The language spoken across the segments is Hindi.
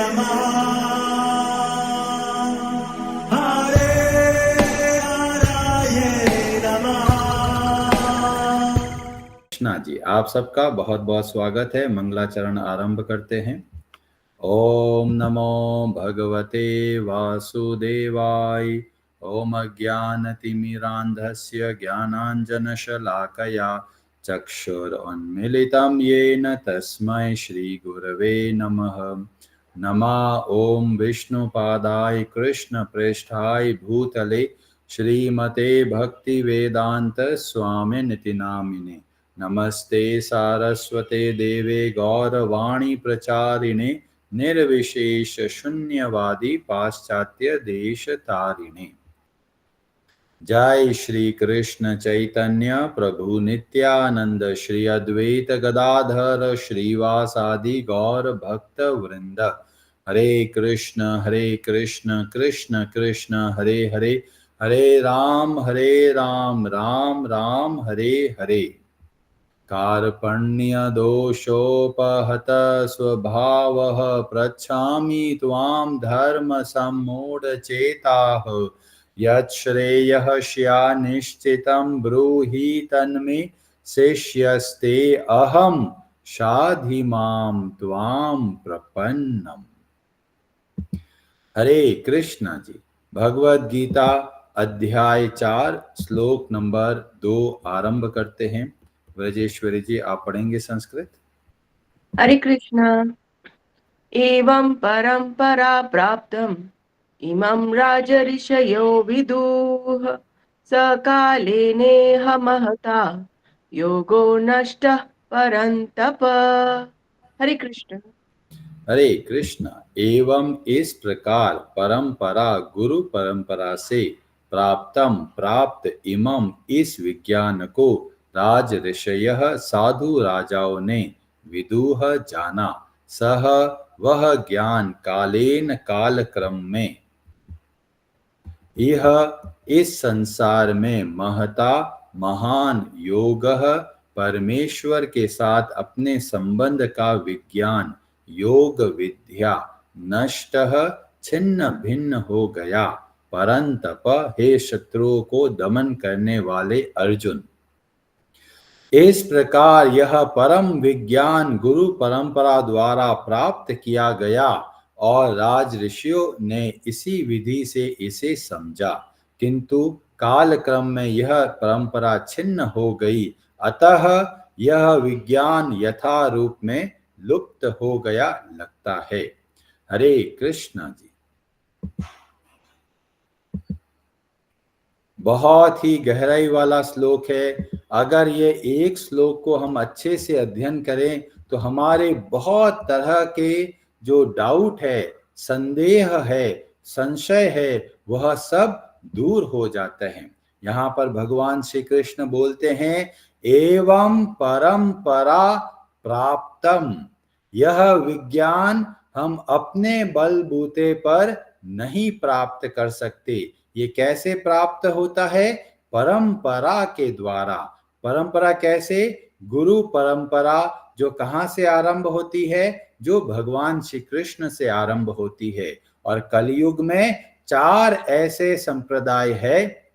नमः हरे हराय नमः। कृष्णा जी, आप सबका बहुत बहुत स्वागत है। मंगलाचरण आरंभ करते हैं। ओम नमो भगवते वासुदेवाय। ओम अज्ञानतिमिरान्धस्य ज्ञानाञ्जनशलाकया चक्षुरुन्मीलितं येन तस्मै श्रीगुरवे नमः। नमः ओम विष्णुपादाय कृष्णप्रेष्ठाय भूतले श्रीमते भक्तिवेदांत स्वामिनिति नामिने। नमस्ते सारस्वते देवे गौरवाणी प्रचारिणे निर्विशेष शून्यवादी पाश्चात्य देश तारिणे। जय श्री कृष्ण चैतन्य प्रभु नित्यानंद श्री अद्वैत गदाधर श्रीवासादि गौर भक्त वृंद। हरे कृष्ण कृष्ण कृष्ण हरे हरे, हरे राम राम राम हरे हरे। कार्पण्यदोषोपहत स्वभावः पृच्छामि त्वां धर्मसम्मूढचेताः। यच्छ्रेयः स्यान्निश्चितं ब्रूहि तन्मे शिष्यस्ते अहं शाधि मां त्वां प्रपन्नम्। हरे कृष्णा जी, भगवद गीता अध्याय 4 श्लोक नंबर 2 आरंभ करते हैं। ब्रजेश्वरी जी, आप पढ़ेंगे संस्कृत। हरे कृष्ण। एवं परंपरा प्राप्तम् इमं राजऋषयो विदुः सकाले नेह महता योगो नष्टः परन्तप। हरे कृष्ण। हरे कृष्ण। एवं इस प्रकार परंपरा गुरु परंपरा से प्राप्त इमं इस विज्ञान को राज ऋषयः साधु राजाओं ने विदुः जाना। सह वह ज्ञान कालेन काल क्रम में यह इस संसार में महता महान योगः परमेश्वर के साथ अपने संबंध का विज्ञान योग विद्या नष्टः छिन्न भिन्न हो गया। परंतप, हे शत्रुओं को दमन करने वाले अर्जुन, इस प्रकार यह परम विज्ञान गुरु परंपरा द्वारा प्राप्त किया गया और राज ऋषियों ने इसी विधि से इसे समझा, किंतु काल क्रम में यह परंपरा छिन्न हो गई, अतः यह विज्ञान यथा रूप में लुप्त हो गया लगता है। हरे कृष्ण जी। बहुत ही गहराई वाला श्लोक है। अगर ये एक श्लोक को हम अच्छे से अध्ययन करें तो हमारे बहुत तरह के जो डाउट है, संदेह है, संशय है, वह सब दूर हो जाते हैं। यहाँ पर भगवान श्री कृष्ण बोलते हैं, एवं परंपरा प्राप्तम, यह विज्ञान हम अपने बलबूते पर नहीं प्राप्त कर सकते। ये कैसे प्राप्त होता है? परंपरा के द्वारा। परंपरा कैसे? गुरु परंपरा, जो कहाँ से आरंभ होती है? जो भगवान श्री कृष्ण से आरंभ होती है। और कलयुग में 4 ऐसे संप्रदाय है,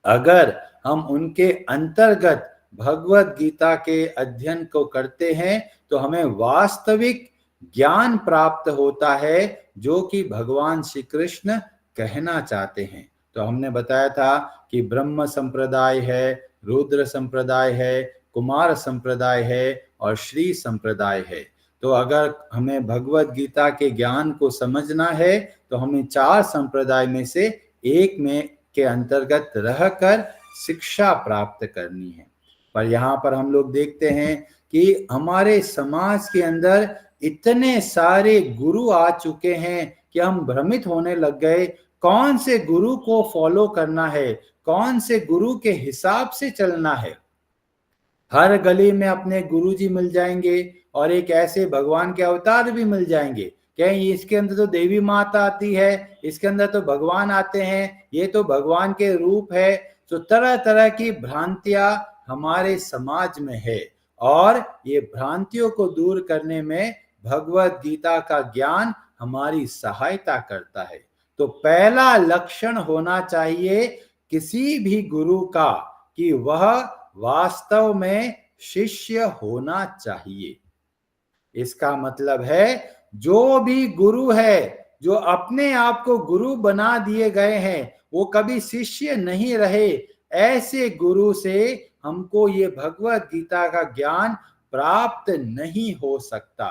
अगर हम उनके अंतर्गत भगवत गीता के अध्ययन को करते हैं तो हमें वास्तविक ज्ञान प्राप्त होता है, जो कि भगवान श्री कृष्ण कहना चाहते हैं। तो हमने बताया था कि ब्रह्म संप्रदाय है, रुद्र संप्रदाय है, कुमार संप्रदाय है और श्री संप्रदाय है। तो अगर हमें भगवत गीता के ज्ञान को समझना है तो हमें 4 संप्रदाय में से एक में के अंतर्गत रहकर शिक्षा प्राप्त करनी है। पर यहाँ पर हम लोग देखते हैं कि हमारे समाज के अंदर इतने सारे गुरु आ चुके हैं कि हम भ्रमित होने लग गए, कौन से गुरु को फॉलो करना है, कौन से गुरु के हिसाब से चलना है। हर गली में अपने गुरुजी मिल जाएंगे और एक ऐसे भगवान के अवतार भी मिल जाएंगे। कहीं इसके अंदर तो देवी माता आती है, इसके अंदर तो भगवान आते हैं, ये तो भगवान के रूप है। तो तरह तरह की भ्रांतियां हमारे समाज में है और ये भ्रांतियों को दूर करने में भगवत गीता का ज्ञान हमारी सहायता करता है। तो पहला लक्षण होना चाहिए किसी भी गुरु का कि वह वास्तव में शिष्य होना चाहिए। इसका मतलब है जो भी गुरु है, जो अपने आप को गुरु बना दिए गए हैं, वो कभी शिष्य नहीं रहे। ऐसे गुरु से हमको ये भगवत गीता का ज्ञान प्राप्त नहीं हो सकता।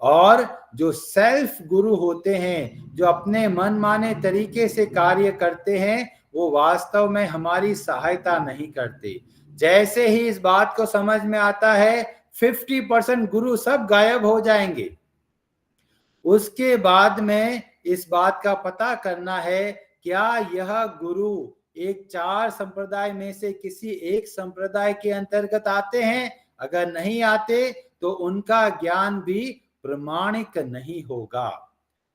और जो सेल्फ गुरु होते हैं, जो अपने मनमाने तरीके से कार्य करते हैं, वो वास्तव में हमारी सहायता नहीं करते। जैसे ही इस बात को समझ में आता है 50% गुरु सब गायब हो जाएंगे। उसके बाद में इस बात का पता करना है क्या यह गुरु एक 4 संप्रदाय में से किसी एक संप्रदाय के अंतर्गत आते हैं। अगर नहीं आते तो उनका ज्ञान भी प्रमाणिक नहीं होगा।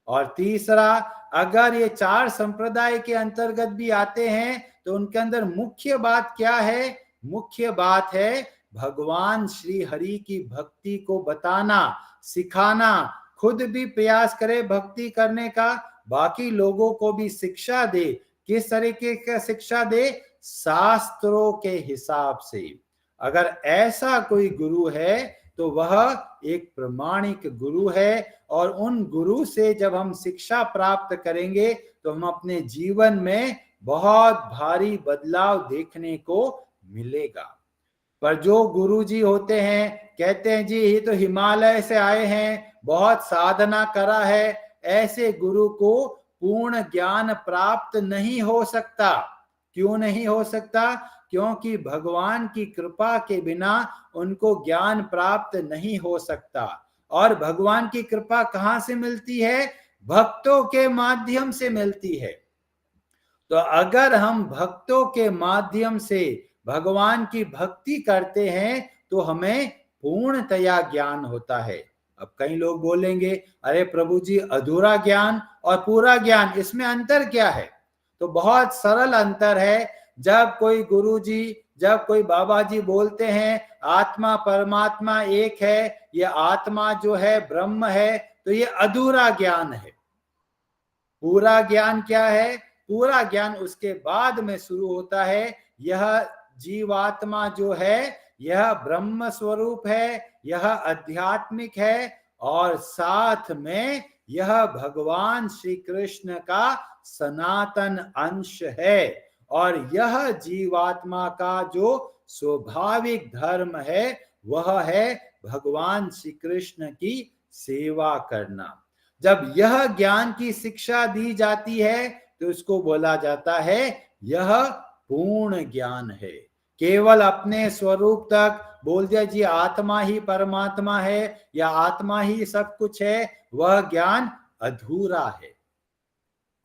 और तीसरा, अगर ये 4 संप्रदाय के अंतर्गत भी आते हैं तो उनके अंदर मुख्य बात क्या है? मुख्य बात है भगवान श्री हरि की भक्ति को बताना, सिखाना, खुद भी प्रयास करे भक्ति करने का, बाकी लोगों को भी शिक्षा दे। किस तरीके का शिक्षा दे? शास्त्रों के हिसाब से। अगर ऐसा कोई गुरु है तो वह एक प्रमाणिक गुरु है। और उन गुरु से जब हम शिक्षा प्राप्त करेंगे तो हम अपने जीवन में बहुत भारी बदलाव देखने को मिलेगा। पर जो गुरु जी होते हैं, कहते हैं जी ये तो हिमालय से आए हैं, बहुत साधना करा है, ऐसे गुरु को पूर्ण ज्ञान प्राप्त नहीं हो सकता। क्यों नहीं हो सकता? क्योंकि भगवान की कृपा के बिना उनको ज्ञान प्राप्त नहीं हो सकता। और भगवान की कृपा कहां से मिलती है? भक्तों के माध्यम से मिलती है। तो अगर हम भक्तों के माध्यम से भगवान की भक्ति करते हैं तो हमें पूर्णतया ज्ञान होता है। अब कई लोग बोलेंगे अरे प्रभु जी, अधूरा ज्ञान और पूरा ज्ञान, इसमें अंतर क्या है? तो बहुत सरल अंतर है। जब कोई गुरु जी, जब कोई बाबा जी बोलते हैं आत्मा परमात्मा एक है, ये आत्मा जो है ब्रह्म है, तो ये अधूरा ज्ञान है। पूरा ज्ञान क्या है? पूरा ज्ञान उसके बाद में शुरू होता है। यह जीवात्मा जो है यह ब्रह्म स्वरूप है, यह आध्यात्मिक है, और साथ में यह भगवान श्री कृष्ण का सनातन अंश है। और यह जीवात्मा का जो स्वाभाविक धर्म है वह है भगवान श्री कृष्ण की सेवा करना। जब यह ज्ञान की शिक्षा दी जाती है तो इसको बोला जाता है यह पूर्ण ज्ञान है। केवल अपने स्वरूप तक बोल दिया जी आत्मा ही परमात्मा है या आत्मा ही सब कुछ है, वह ज्ञान अधूरा है।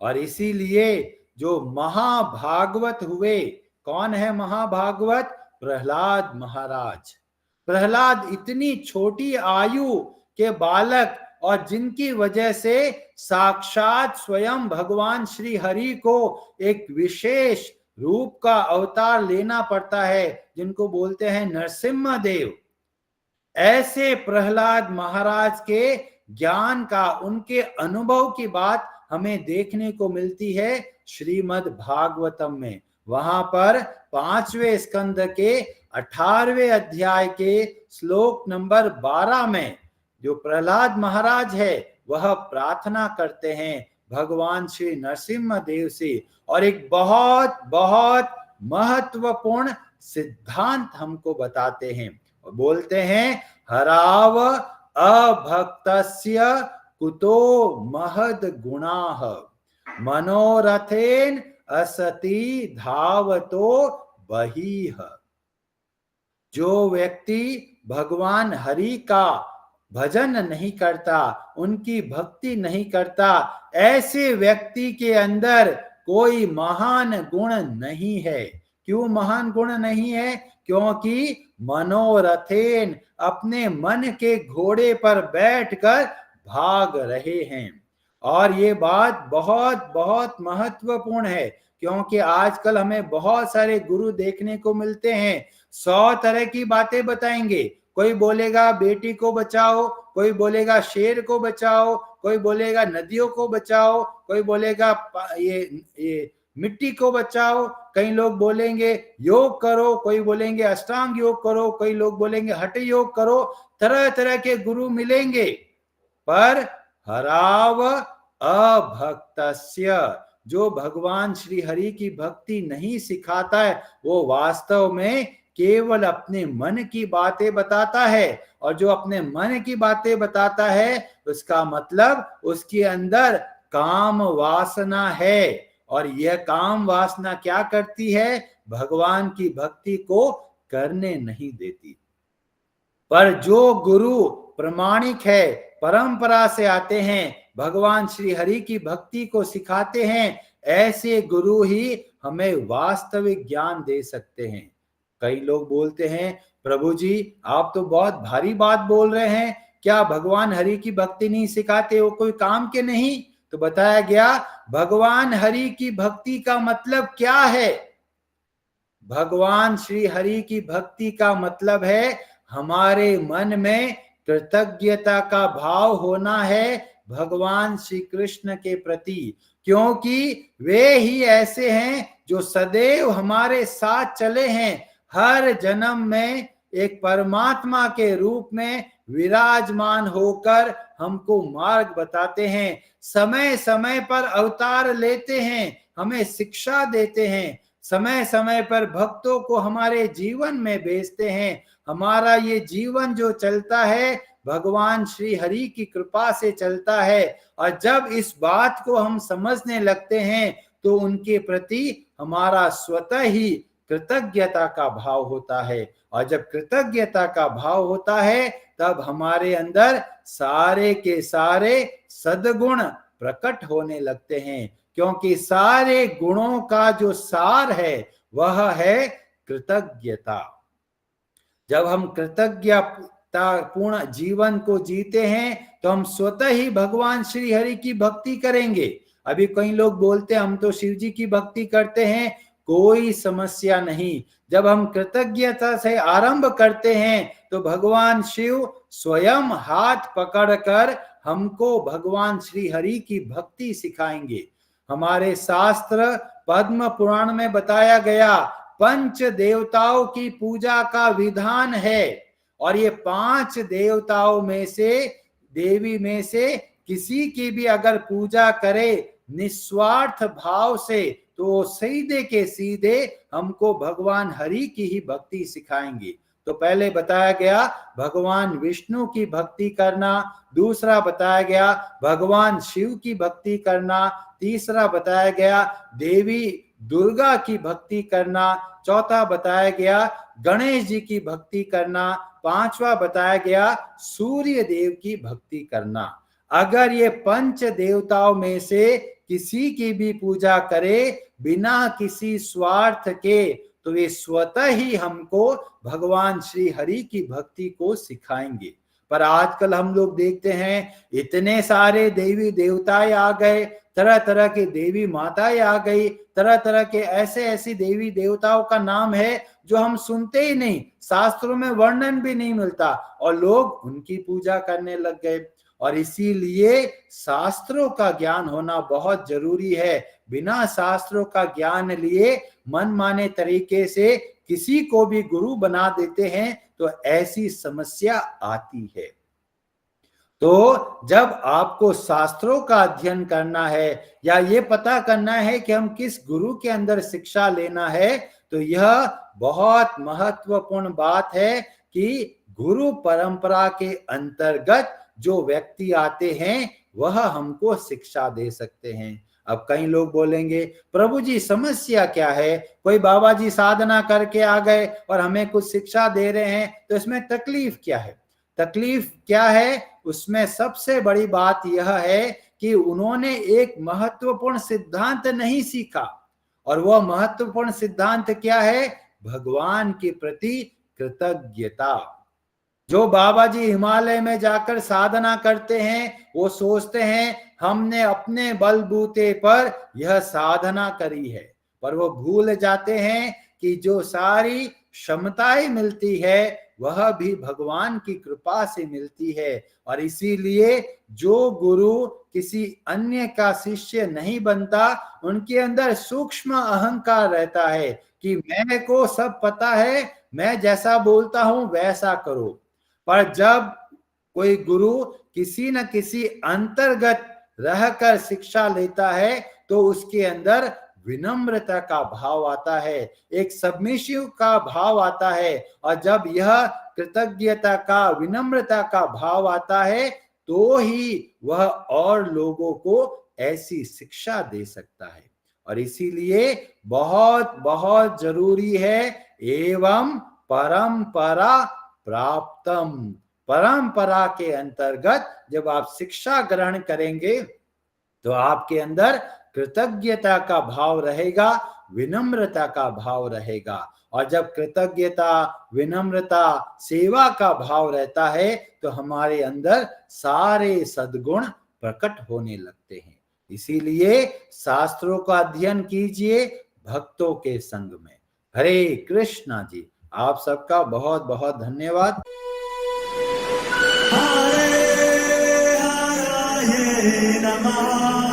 और इसीलिए जो महाभागवत हुए, कौन है महाभागवत? प्रहलाद महाराज। प्रहलाद इतनी छोटी आयु के बालक, और जिनकी वजह से साक्षात स्वयं भगवान श्री हरि को एक विशेष रूप का अवतार लेना पड़ता है, जिनको बोलते हैं नरसिम्हा देव। ऐसे प्रहलाद महाराज के ज्ञान का, उनके अनुभव की बात हमें देखने को मिलती है श्रीमद् भागवतम में। वहां पर 5वें स्कंद के 18वें अध्याय के श्लोक नंबर 12 में जो प्रहलाद महाराज है वह प्रार्थना करते हैं भगवान श्री नरसिम्हा देव से, और एक बहुत बहुत महत्वपूर्ण सिद्धांत हमको बताते हैं। बोलते हैं हराव अभक्तस्य कुतो महद गुणाः मनोरथेन असति धावतो बहिः। जो व्यक्ति भगवान हरि का भजन नहीं करता, उनकी भक्ति नहीं करता, ऐसे व्यक्ति के अंदर कोई महान गुण नहीं है। क्यों महान गुण नहीं है? क्योंकि मनोरथेन, अपने मन के घोड़े पर बैठकर भाग रहे हैं। और ये बात बहुत बहुत महत्वपूर्ण है, क्योंकि आजकल हमें बहुत सारे गुरु देखने को मिलते हैं, 100 तरह की बातें बताएंगे। कोई बोलेगा बेटी को बचाओ, कोई बोलेगा शेर को बचाओ, कोई बोलेगा नदियों को बचाओ, कोई बोलेगा ये मिट्टी को बचाओ, कई लोग बोलेंगे योग करो, कोई बोलेंगे अष्टांग योग करो, कई लोग बोलेंगे हठ योग करो। तरह तरह के गुरु मिलेंगे, पर हराव अभक्तस्य, जो भगवान श्री हरि की भक्ति नहीं सिखाता है वो वास्तव में केवल अपने मन की बातें बताता है। और जो अपने मन की बातें बताता है उसका मतलब उसके अंदर काम वासना है, और यह काम वासना क्या करती है? भगवान की भक्ति को करने नहीं देती। पर जो गुरु प्रामाणिक है, परंपरा से आते हैं, भगवान श्री हरि की भक्ति को सिखाते हैं, ऐसे गुरु ही हमें वास्तविक ज्ञान दे सकते हैं। कई लोग बोलते हैं प्रभु जी आप तो बहुत भारी बात बोल रहे हैं, क्या भगवान हरि की भक्ति नहीं सिखाते, वो कोई काम के नहीं? तो बताया गया भगवान हरि की भक्ति का मतलब क्या है? भगवान श्री हरि की भक्ति का मतलब है हमारे मन में कृतज्ञता का भाव होना है भगवान श्री कृष्ण के प्रति, क्योंकि वे ही ऐसे हैं जो सदैव हमारे साथ चले हैं, हर जन्म में एक परमात्मा के रूप में विराजमान होकर हमको मार्ग बताते हैं, समय समय पर अवतार लेते हैं, हमें शिक्षा देते हैं, समय समय पर भक्तों को हमारे जीवन में भेजते हैं। हमारा ये जीवन जो चलता है भगवान श्री हरि की कृपा से चलता है, और जब इस बात को हम समझने लगते हैं तो उनके प्रति हमारा स्वतः ही कृतज्ञता का भाव होता है, और जब कृतज्ञता का भाव होता है तब हमारे अंदर सारे के सारे सद्गुण प्रकट होने लगते हैं, क्योंकि सारे गुणों का जो सार है वह है कृतज्ञता। जब हम कृतज्ञता पूर्ण जीवन को जीते हैं तो हम स्वतः ही भगवान श्री हरि की भक्ति करेंगे। अभी कई लोग बोलते हैं हम तो शिव जी की भक्ति करते हैं, कोई समस्या नहीं। जब हम कृतज्ञता से आरंभ करते हैं तो भगवान शिव स्वयं हाथ पकड़कर हमको भगवान श्री हरि की भक्ति सिखाएंगे। हमारे शास्त्र पद्म पुराण में बताया गया पंच देवताओं की पूजा का विधान है, और ये 5 देवताओं में से देवी में से किसी की भी अगर पूजा करे निस्वार्थ भाव से तो सीधे के सीधे हमको भगवान हरि की ही भक्ति सिखाएंगे। तो पहले बताया गया भगवान विष्णु की भक्ति करना, दूसरा बताया गया भगवान शिव की भक्ति करना, तीसरा बताया गया देवी दुर्गा की भक्ति करना, चौथा बताया गया गणेश जी की भक्ति करना, पांचवा बताया गया सूर्य देव की भक्ति करना। अगर ये पंच देवताओं में से किसी की भी पूजा करे बिना किसी स्वार्थ के तो वे स्वतः ही हमको भगवान श्री हरि की भक्ति को सिखाएंगे। पर आजकल हम लोग देखते हैं इतने सारे देवी देवताएं आ गए, तरह तरह के देवी माताएं आ गई, तरह तरह के ऐसे देवी देवताओं का नाम है जो हम सुनते ही नहीं, शास्त्रों में वर्णन भी नहीं मिलता, और लोग उनकी पूजा करने लग गए। और इसीलिए शास्त्रों का ज्ञान होना बहुत जरूरी है। बिना शास्त्रों का ज्ञान लिए मनमाने तरीके से किसी को भी गुरु बना देते हैं तो ऐसी समस्या आती है। तो जब आपको शास्त्रों का अध्ययन करना है या ये पता करना है कि हम किस गुरु के अंदर शिक्षा लेना है, तो यह बहुत महत्वपूर्ण बात है कि गुरु परंपरा के अंतर्गत जो व्यक्ति आते हैं वह हमको शिक्षा दे सकते हैं। अब कई लोग बोलेंगे प्रभु जी समस्या क्या है, कोई बाबा जी साधना करके आ गए और हमें कुछ शिक्षा दे रहे हैं तो इसमें तकलीफ क्या है? तकलीफ क्या है? उसमें सबसे बड़ी बात यह है कि उन्होंने एक महत्वपूर्ण सिद्धांत नहीं सीखा, और वह महत्वपूर्ण सिद्धांत क्या है? भगवान के प्रति कृतज्ञता। जो बाबा जी हिमालय में जाकर साधना करते हैं वो सोचते हैं हमने अपने बलबूते पर यह साधना करी है, पर वो भूल जाते हैं कि जो सारी क्षमताएं मिलती है वह भी भगवान की कृपा से मिलती है। और इसीलिए जो गुरु किसी अन्य का शिष्य नहीं बनता, उनके अंदर सूक्ष्म अहंकार रहता है कि मैं को सब पता है, मैं जैसा बोलता हूं वैसा करो। पर जब कोई गुरु किसी न किसी अंतर्गत रहकर शिक्षा लेता है तो उसके अंदर विनम्रता का भाव आता है, एक सबमिशिव का भाव आता है। और जब यह कृतज्ञता का, विनम्रता का भाव आता है तो ही वह और लोगों को ऐसी शिक्षा दे सकता है। और इसीलिए बहुत बहुत जरूरी है एवं परंपरा प्राप्तम। परंपरा के अंतर्गत जब आप शिक्षा ग्रहण करेंगे तो आपके अंदर कृतज्ञता का भाव रहेगा, विनम्रता का भाव रहेगा। और जब कृतज्ञता, विनम्रता, सेवा का भाव रहता है तो हमारे अंदर सारे सद्गुण प्रकट होने लगते हैं। इसीलिए शास्त्रों का अध्ययन कीजिए भक्तों के संग में। हरे कृष्णा जी। आप सबका बहुत बहुत धन्यवाद। हरे हराये नमः।